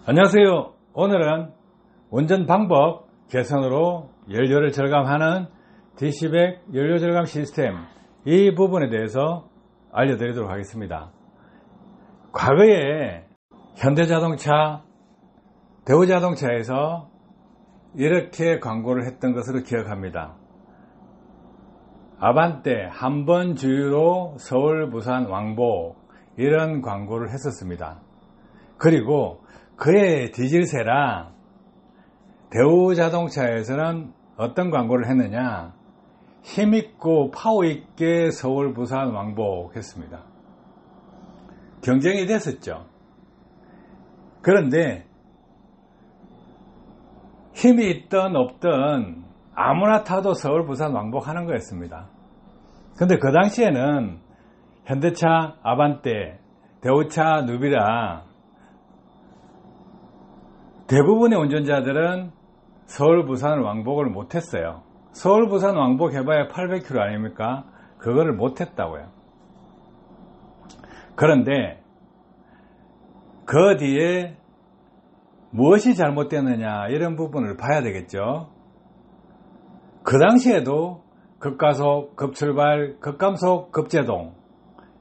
안녕하세요. 오늘은 운전 방법 개선으로 연료를 절감하는 DC100 연료 절감 시스템 이 부분에 대해서 알려드리도록 하겠습니다. 과거에 현대자동차, 대우자동차에서 이렇게 광고를 했던 것으로 기억합니다. 아반떼 한 번 주유로 서울, 부산, 왕복 이런 광고를 했었습니다. 그리고 그의 디젤세랑 대우자동차에서는 어떤 광고를 했느냐, 힘있고 파워있게 서울, 부산, 왕복 했습니다. 경쟁이 됐었죠. 그런데 힘이 있든 없든 아무나 타도 서울, 부산, 왕복하는 거였습니다. 근데 그 당시에는 현대차, 아반떼, 대우차, 누비라 대부분의 운전자들은 서울, 부산, 왕복을 못했어요. 서울, 부산, 왕복 해봐야 800km 아닙니까? 그거를 못했다고요. 그런데 그 뒤에 무엇이 잘못됐느냐 이런 부분을 봐야 되겠죠. 그 당시에도 급가속, 급출발, 급감속, 급제동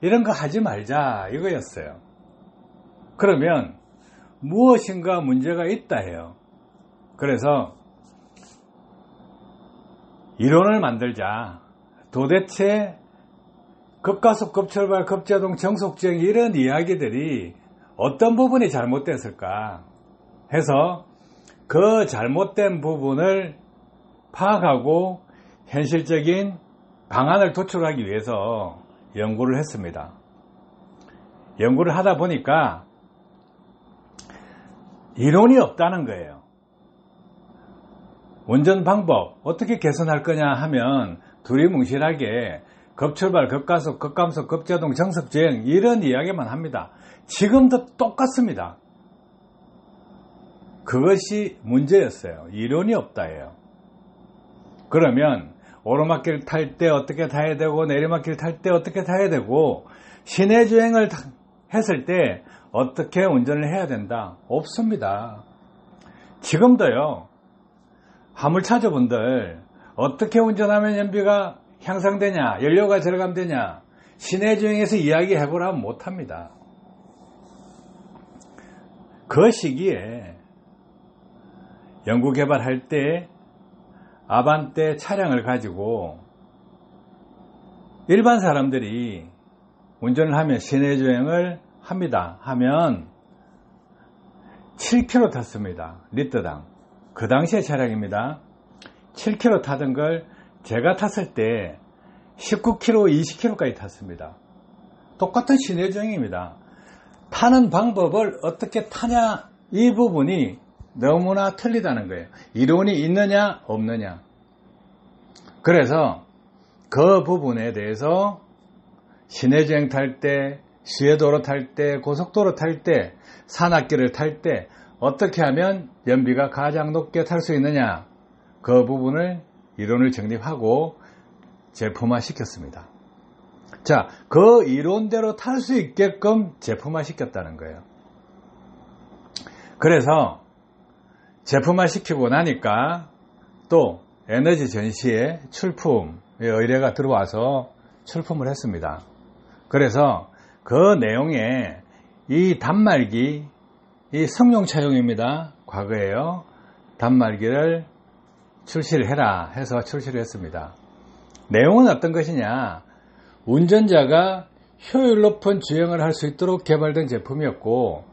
이런 거 하지 말자 이거였어요. 그러면 무엇인가 문제가 있다 해요. 그래서 이론을 만들자. 도대체 급가속, 급출발, 급제동, 정속주행 이런 이야기들이 어떤 부분이 잘못됐을까 해서 그 잘못된 부분을 파악하고 현실적인 방안을 도출하기 위해서 연구를 했습니다. 연구를 하다 보니까 이론이 없다는 거예요. 운전 방법 어떻게 개선할 거냐 하면 두리뭉실하게 급출발, 급가속, 급감속, 급제동, 정속주행 이런 이야기만 합니다. 지금도 똑같습니다. 그것이 문제였어요. 이론이 없다예요. 그러면 오르막길 탈 때 어떻게 타야 되고 내리막길 탈 때 어떻게 타야 되고 시내주행을 했을 때 어떻게 운전을 해야 된다? 없습니다. 지금도요. 화물차주분들 어떻게 운전하면 연비가 향상되냐, 연료가 절감되냐, 시내주행에서 이야기해보라면 못합니다. 그 시기에 연구개발할 때 아반떼 차량을 가지고 일반 사람들이 운전을 하면 시내주행을 합니다. 하면 7km 탔습니다. 리터당. 그 당시의 차량입니다. 7km 타던 걸 제가 탔을 때 19km, 20km까지 탔습니다. 똑같은 시내주행입니다. 타는 방법을 어떻게 타냐 이 부분이 너무나 틀리다는 거예요. 이론이 있느냐 없느냐. 그래서 그 부분에 대해서 시내주행 탈 때, 시외도로 탈 때, 고속도로 탈 때, 산악길을 탈 때 어떻게 하면 연비가 가장 높게 탈 수 있느냐 그 부분을 이론을 정립하고 제품화 시켰습니다. 자, 그 이론대로 탈 수 있게끔 제품화 시켰다는 거예요. 그래서 제품화 시키고 나니까 또 에너지 전시에 출품의 의뢰가 들어와서 출품을 했습니다. 그래서 그 내용에 이 단말기, 이 성용차용입니다. 과거에요. 단말기를 출시를 해라 해서 출시를 했습니다. 내용은 어떤 것이냐. 운전자가 효율 높은 주행을 할 수 있도록 개발된 제품이었고,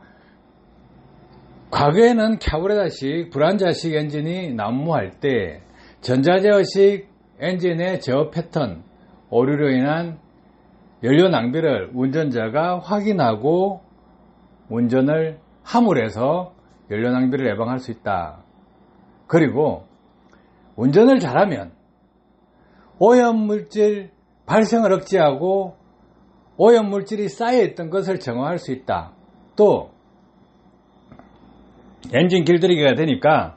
과거에는 캐브레다식, 불안자식 엔진이 난무할 때 전자제어식 엔진의 제어 패턴, 오류로 인한 연료 낭비를 운전자가 확인하고 운전을 함으로 해서 연료 낭비를 예방할 수 있다. 그리고 운전을 잘하면 오염물질 발생을 억제하고 오염물질이 쌓여있던 것을 정화할 수 있다. 또 엔진 길들이기가 되니까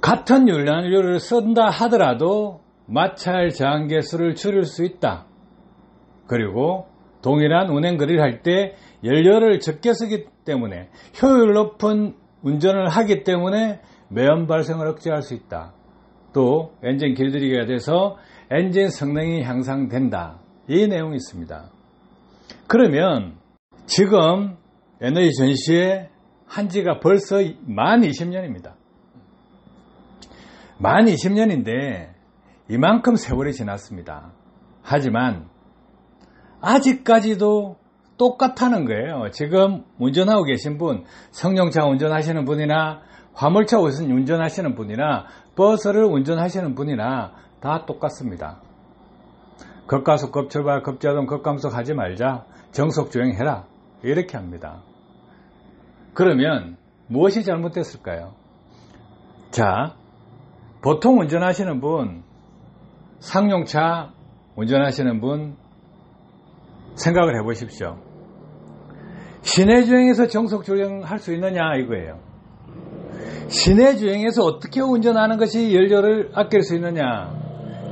같은 연료를 쓴다 하더라도 마찰 저항 개수를 줄일 수 있다. 그리고 동일한 운행 거리를 할 때 연료를 적게 쓰기 때문에 효율 높은 운전을 하기 때문에 매연 발생을 억제할 수 있다. 또 엔진 길들이기가 돼서 엔진 성능이 향상된다. 이 내용이 있습니다. 그러면 지금 에너지 전시회 한 지가 벌써 만 20년입니다. 만 20년인데 이만큼 세월이 지났습니다. 하지만 아직까지도 똑같다는 거예요. 지금 운전하고 계신 분, 승용차 운전하시는 분이나 화물차 운전하시는 분이나 버스를 운전하시는 분이나 다 똑같습니다. 급가속, 급출발, 급자동, 급감속 하지 말자. 정속주행해라. 이렇게 합니다. 그러면 무엇이 잘못됐을까요? 자, 보통 운전하시는 분, 상용차 운전하시는 분 생각을 해보십시오. 시내주행에서 정속주행할 수 있느냐 이거예요. 시내주행에서 어떻게 운전하는 것이 연료를 아낄 수 있느냐,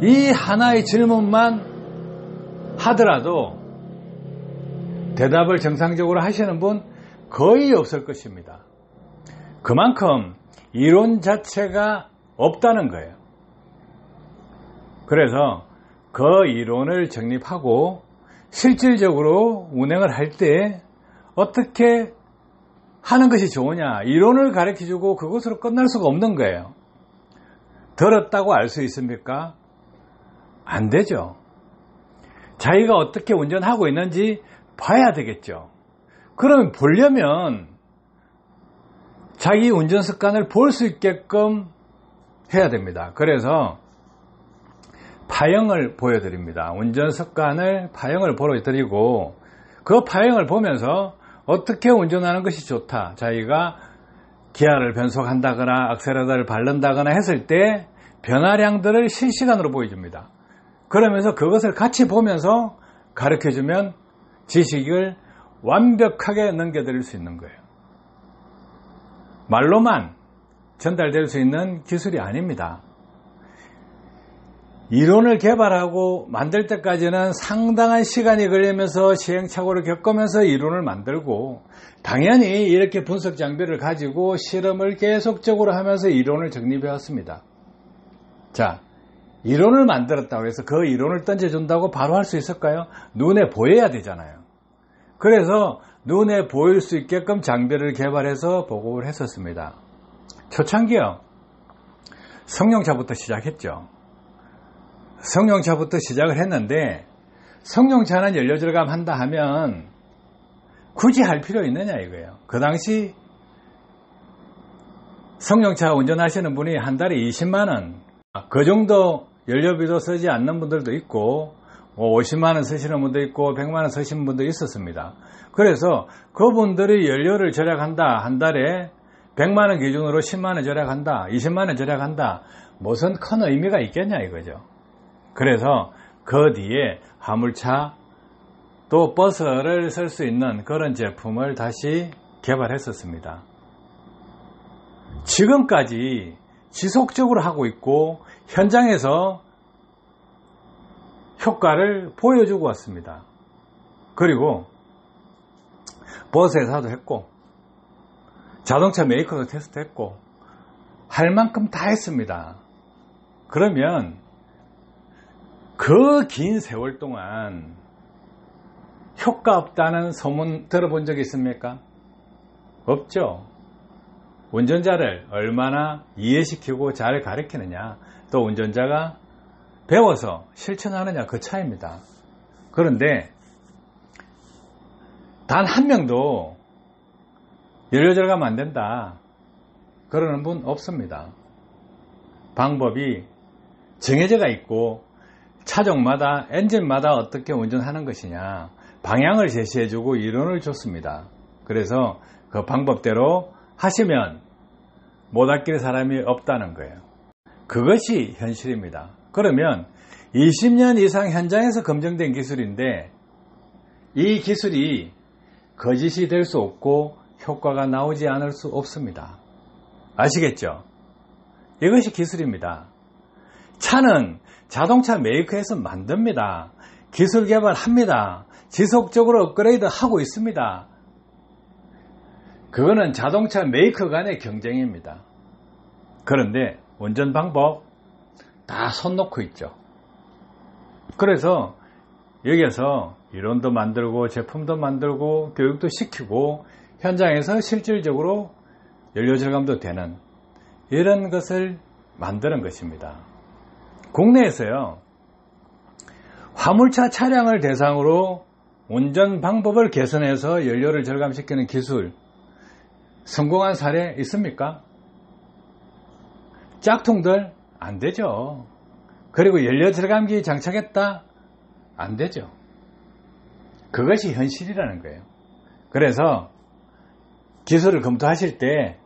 이 하나의 질문만 하더라도 대답을 정상적으로 하시는 분 거의 없을 것입니다. 그만큼 이론 자체가 없다는 거예요. 그래서 그 이론을 정립하고 실질적으로 운행을 할 때 어떻게 하는 것이 좋으냐, 이론을 가르쳐주고 그것으로 끝날 수가 없는 거예요. 들었다고 알 수 있습니까? 안 되죠. 자기가 어떻게 운전하고 있는지 봐야 되겠죠. 그럼 보려면 자기 운전 습관을 볼 수 있게끔 해야 됩니다. 그래서 파형을 보여드립니다. 운전 습관을 파형을 보여드리고 그 파형을 보면서 어떻게 운전하는 것이 좋다, 자기가 기아를 변속한다거나 악셀레러를 밟는다거나 했을 때 변화량들을 실시간으로 보여줍니다. 그러면서 그것을 같이 보면서 가르쳐주면 지식을 완벽하게 넘겨드릴 수 있는 거예요. 말로만 전달될 수 있는 기술이 아닙니다. 이론을 개발하고 만들 때까지는 상당한 시간이 걸리면서 시행착오를 겪으면서 이론을 만들고, 당연히 이렇게 분석 장비를 가지고 실험을 계속적으로 하면서 이론을 정립해 왔습니다. 자, 이론을 만들었다고 해서 그 이론을 던져준다고 바로 할 수 있을까요? 눈에 보여야 되잖아요. 그래서 눈에 보일 수 있게끔 장비를 개발해서 보급을 했었습니다. 초창기요, 승용차부터 시작했죠. 승용차부터 시작을 했는데, 승용차는 연료 절감한다 하면 굳이 할 필요 있느냐 이거예요. 그 당시 승용차 운전하시는 분이 한 달에 20만원, 그 정도 연료비도 쓰지 않는 분들도 있고 50만원 쓰시는 분도 있고 100만원 쓰시는 분도 있었습니다. 그래서 그분들이 연료를 절약한다, 한 달에 100만원 기준으로 10만원 절약한다, 20만원 절약한다, 무슨 큰 의미가 있겠냐 이거죠. 그래서 그 뒤에 화물차 또 버스를 쓸 수 있는 그런 제품을 다시 개발했었습니다. 지금까지 지속적으로 하고 있고 현장에서 효과를 보여주고 왔습니다. 그리고 버스 회사도 했고 자동차 메이커도 테스트했고 할 만큼 다 했습니다. 그러면 그 긴 세월 동안 효과 없다는 소문 들어본 적 있습니까? 없죠. 운전자를 얼마나 이해시키고 잘 가르치느냐, 또 운전자가 배워서 실천하느냐, 그 차이입니다. 그런데 단 한 명도 연료 절감 안 된다 그러는 분 없습니다. 방법이 정해져가 있고 차종마다, 엔진마다 어떻게 운전하는 것이냐, 방향을 제시해주고 이론을 줬습니다. 그래서 그 방법대로 하시면 못 아낄 사람이 없다는 거예요. 그것이 현실입니다. 그러면 20년 이상 현장에서 검증된 기술인데 이 기술이 거짓이 될 수 없고 효과가 나오지 않을 수 없습니다. 아시겠죠? 이것이 기술입니다. 차는 자동차 메이커에서 만듭니다. 기술 개발합니다. 지속적으로 업그레이드 하고 있습니다. 그거는 자동차 메이커 간의 경쟁입니다. 그런데 운전 방법 다 손 놓고 있죠. 그래서 여기에서 이론도 만들고 제품도 만들고 교육도 시키고 현장에서 실질적으로 연료 절감도 되는 이런 것을 만드는 것입니다. 국내에서요, 화물차 차량을 대상으로 운전 방법을 개선해서 연료를 절감시키는 기술 성공한 사례 있습니까? 짝퉁들 안 되죠. 그리고 연료 절감기 장착했다? 안 되죠. 그것이 현실이라는 거예요. 그래서 기술을 검토하실 때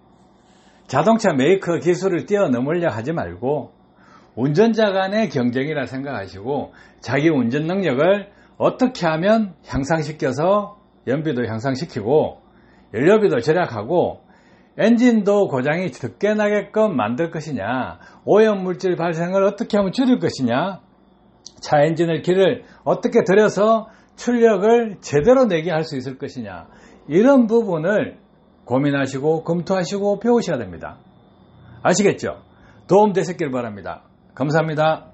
자동차 메이커 기술을 뛰어넘으려 하지 말고 운전자 간의 경쟁이라 생각하시고 자기 운전 능력을 어떻게 하면 향상시켜서 연비도 향상시키고 연료비도 절약하고 엔진도 고장이 적게 나게끔 만들 것이냐, 오염물질 발생을 어떻게 하면 줄일 것이냐, 차 엔진을 기를 어떻게 들여서 출력을 제대로 내게 할 수 있을 것이냐, 이런 부분을 고민하시고 검토하시고 배우셔야 됩니다. 아시겠죠? 도움 되셨길 바랍니다. 감사합니다.